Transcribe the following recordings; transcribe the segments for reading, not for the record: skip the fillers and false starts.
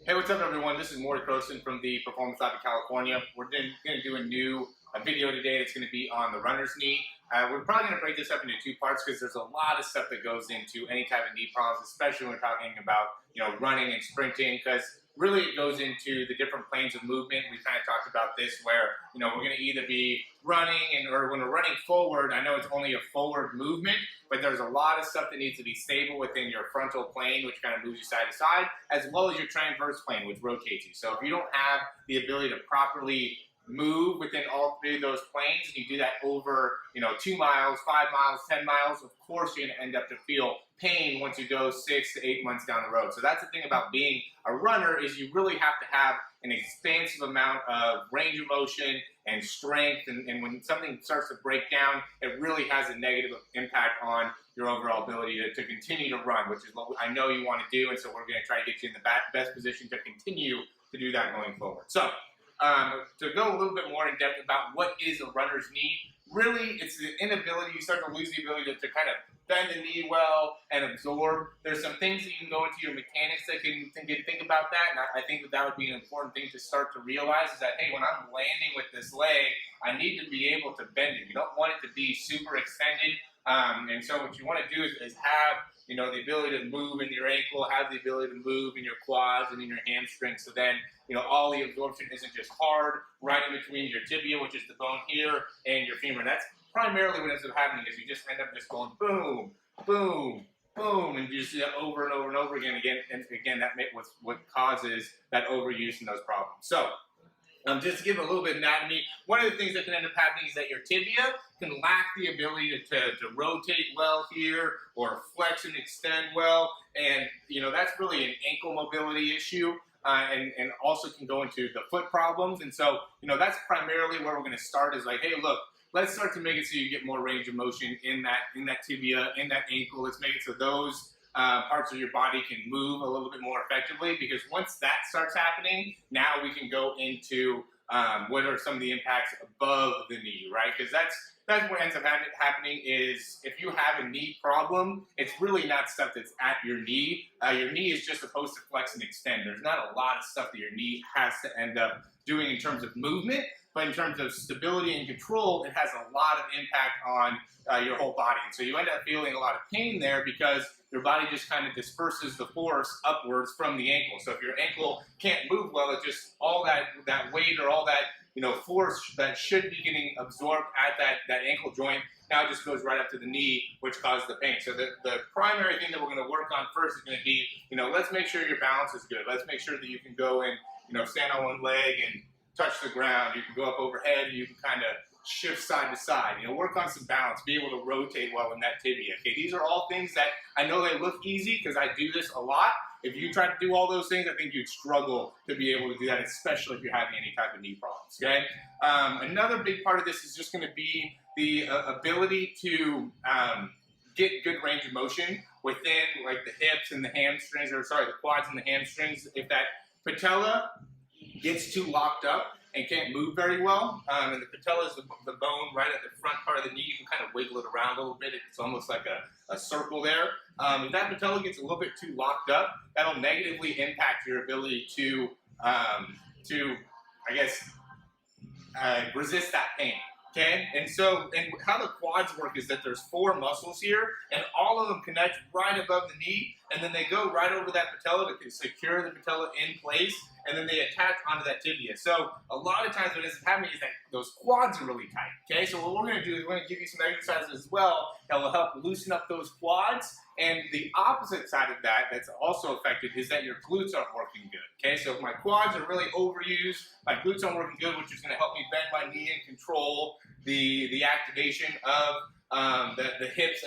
Hey, what's up everyone? This is Morey Croson from the Performance Lab of California. We're going to do a new video today that's going to be on the runner's knee. We're probably going to break this up into two parts because there's a lot of stuff that goes into any type of knee problems, especially when we're talking about running and sprinting, because really it goes into the different planes of movement. We kind of talked about this where we're going to either be running or when we're running forward, I know it's only a forward movement, but there's a lot of stuff that needs to be stable within your frontal plane, which kind of moves you side to side, as well as your transverse plane, which rotates you. So if you don't have the ability to properly move within all three of those planes, and you do that over 2 miles, 5 miles, 10 miles, of course you're going to end up to feel pain once you go 6 to 8 months down the road. So that's the thing about being a runner, is you really have to have an expansive amount of range of motion and strength, and when something starts to break down, it really has a negative impact on your overall ability to continue to run, which is what I know you want to do, and so we're going to try to get you in the best position to continue to do that going forward. So to go a little bit more in depth about what is a runner's knee, really it's the inability, you start to lose the ability to kind of bend the knee well and absorb. There's some things that you can go into your mechanics that can think about that, and I think that would be an important thing to start to realize, is that, hey, when I'm landing with this leg, I need to be able to bend it. You don't want it to be super extended, and so what you want to do is have the ability to move in your ankle, have the ability to move in your quads and in your hamstrings, so then all the absorption isn't just hard right in between your tibia, which is the bone here, and your femur. That's primarily what ends up happening, is you just end up just going boom, boom, boom, and you just see that over and over and over again, and again, that what causes that overuse and those problems. So just to give a little bit of anatomy, one of the things that can end up happening is that your tibia can lack the ability to rotate well here, or flex and extend well, and that's really an ankle mobility issue, and also can go into the foot problems. And so that's primarily where we're going to start, is like, hey, look, let's start to make it so you get more range of motion in that tibia, in that ankle. Let's make it so those parts of your body can move a little bit more effectively, because once that starts happening, now we can go into what are some of the impacts above the knee, right? Because that's what ends up happening, is if you have a knee problem, it's really not stuff that's at your knee. Your knee is just supposed to flex and extend. There's not a lot of stuff that your knee has to end up doing in terms of movement, but in terms of stability and control, it has a lot of impact on your whole body. And so you end up feeling a lot of pain there, because your body just kind of disperses the force upwards from the ankle. So if your ankle can't move well, it just, all that weight or all that force that should be getting absorbed at that ankle joint now just goes right up to the knee, which causes the pain. So the primary thing that we're going to work on first is going to be, let's make sure your balance is good. Let's make sure that you can go and stand on one leg and touch the ground. You can go up overhead, and you can kind of shift side to side. Work on some balance, be able to rotate well in that tibia. Okay, these are all things that I know they look easy because I do this a lot. If you try to do all those things, I think you'd struggle to be able to do that, especially if you're having any type of knee problems. Okay, another big part of this is just going to be the ability to get good range of motion within, like, the hips and the hamstrings, or sorry, the quads and the hamstrings. If that patella gets too locked up and can't move very well, and the patella is the bone right at the front part of the knee. You can kind of wiggle it around a little bit. It's almost like a circle there. If that patella gets a little bit too locked up, that'll negatively impact your ability to I guess, resist that pain. Okay, and how the quads work is that there's 4 muscles here, and all of them connect right above the knee, and then they go right over that patella to secure the patella in place, and then they attach onto that tibia. So a lot of times what is happening is that those quads are really tight. Okay, so what we're going to do is we're going to give you some exercises as well that will help loosen up those quads. And the opposite side of that that's also affected is that your glutes aren't working good. Okay, so if my quads are really overused, my glutes aren't working good, which is going to help me bend my knee and control the activation of the hips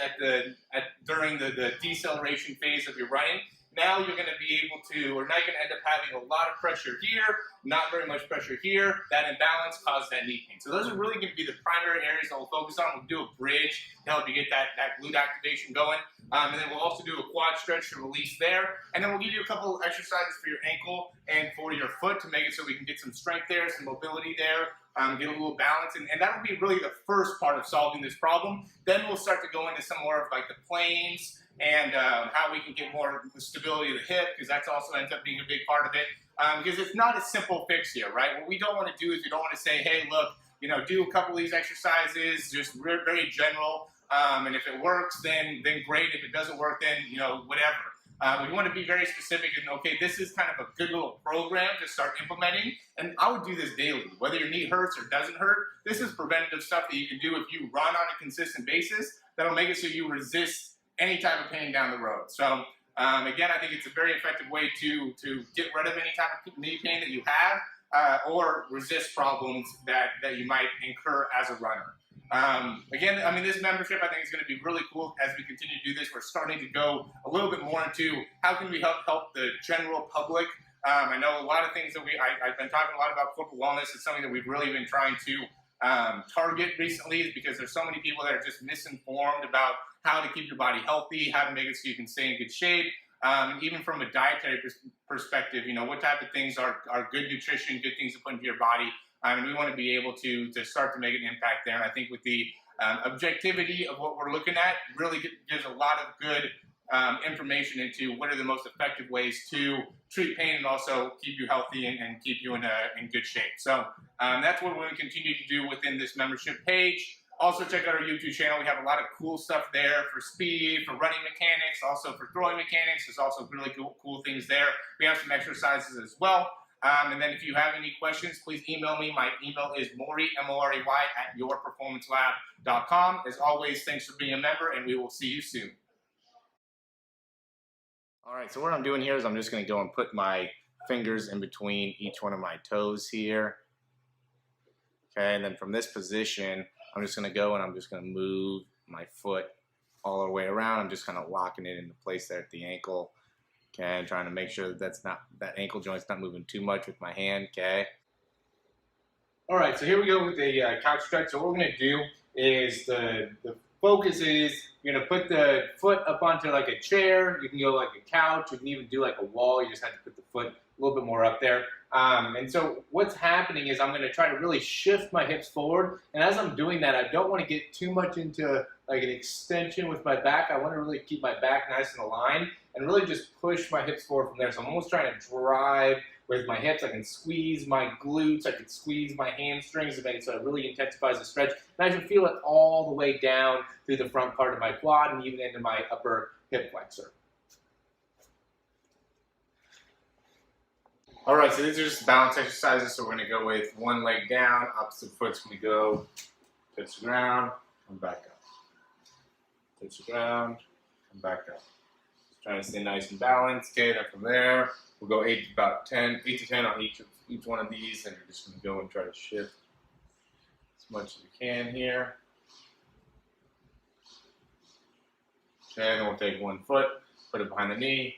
during the deceleration phase of your running. Now you're going to be able to, or now you're going to end up having a lot of pressure here, not very much pressure here. That imbalance causes that knee pain. So those are really going to be the primary areas that we'll focus on. We'll do a bridge to help you get that glute activation going. And then we'll also do a quad stretch to release there. And then we'll give you a couple exercises for your ankle and for your foot to make it so we can get some strength there, some mobility there, get a little balance. And that'll be really the first part of solving this problem. Then we'll start to go into some more of like the planes and how we can get more stability of the hip, because that's also ends up being a big part of it. because it's not a simple fix here, right? What we don't want to do is we don't want to say, hey, look, do a couple of these exercises, just very general, and if it works, then great. If it doesn't work, then whatever. We want to be very specific and, okay, this is kind of a good little program to start implementing, and I would do this daily. Whether your knee hurts or doesn't hurt, this is preventative stuff that you can do if you run on a consistent basis. That'll make it so you resist any type of pain down the road. So again, I think it's a very effective way to get rid of any type of knee pain that you have, or resist problems that you might incur as a runner. Again, I mean, this membership I think is going to be really cool as we continue to do this. We're starting to go a little bit more into how can we help the general public. I know a lot of things that I've been talking a lot about corporate wellness. It's something that we've really been trying to target recently, is because there's so many people that are just misinformed about how to keep your body healthy, how to make it so you can stay in good shape. Even from a dietary perspective, what type of things are good nutrition, good things to put into your body. And we want to be able to start to make an impact there. And I think with the objectivity of what we're looking at, really gives a lot of good information into what are the most effective ways to treat pain and also keep you healthy and keep you in good shape. So that's what we're going to continue to do within this membership page. Also, check out our YouTube channel. We have a lot of cool stuff there for speed, for running mechanics, also for throwing mechanics. There's also really cool things there. We have some exercises as well. And then if you have any questions, please email me. My email is Morey, M-O-R-E-Y, @yourperformancelab.com. As always, thanks for being a member, and we will see you soon. All right, so what I'm doing here is I'm just going to go and put my fingers in between each one of my toes here. Okay, and then from this position, I'm just going to go and I'm just going to move my foot all the way around. I'm just kind of locking it into place there at the ankle. Okay, and trying to make sure that that ankle joint's not moving too much with my hand. Okay. All right, so here we go with the couch stretch. So what we're going to do is the focus is you're going to put the foot up onto like a chair. You can go like a couch. You can even do like a wall. You just have to put the foot a little bit more up there. And so what's happening is I'm going to try to really shift my hips forward. And as I'm doing that, I don't want to get too much into like an extension with my back. I want to really keep my back nice and aligned and really just push my hips forward from there. So I'm almost trying to drive with my hips. I can squeeze my glutes. I can squeeze my hamstrings to make it so it really intensifies the stretch. And I can feel it all the way down through the front part of my quad and even into my upper hip flexor. All right, so these are just balance exercises. So we're going to go with one leg down, opposite foot's going to go, touch the ground, come back up. Touch the ground, come back up. Just trying to stay nice and balanced. Okay, then from there, we'll go 8 to 10 on each one of these, and you're just going to go and try to shift as much as you can here. Okay, then we'll take one foot, put it behind the knee.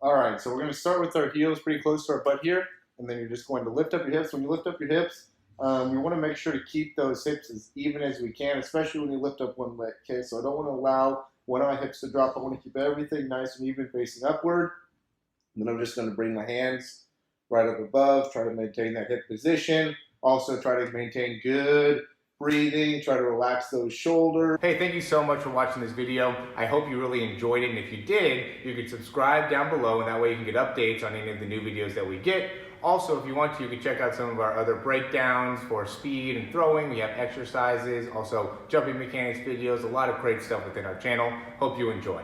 All right, so we're going to start with our heels pretty close to our butt here, and then you're just going to lift up your hips. When you lift up your hips, we want to make sure to keep those hips as even as we can, especially when you lift up one leg. Okay, so I don't want to allow one of my hips to drop. I want to keep everything nice and even facing upward. And then I'm just going to bring my hands right up above, try to maintain that hip position. Also try to maintain good breathing, try to relax those shoulders. Hey, thank you so much for watching this video. I hope you really enjoyed it, and if you did, you can subscribe down below, and that way you can get updates on any of the new videos that we get. Also, if you want to, you can check out some of our other breakdowns for speed and throwing. We have exercises, also jumping mechanics videos, a lot of great stuff within our channel. Hope you enjoy.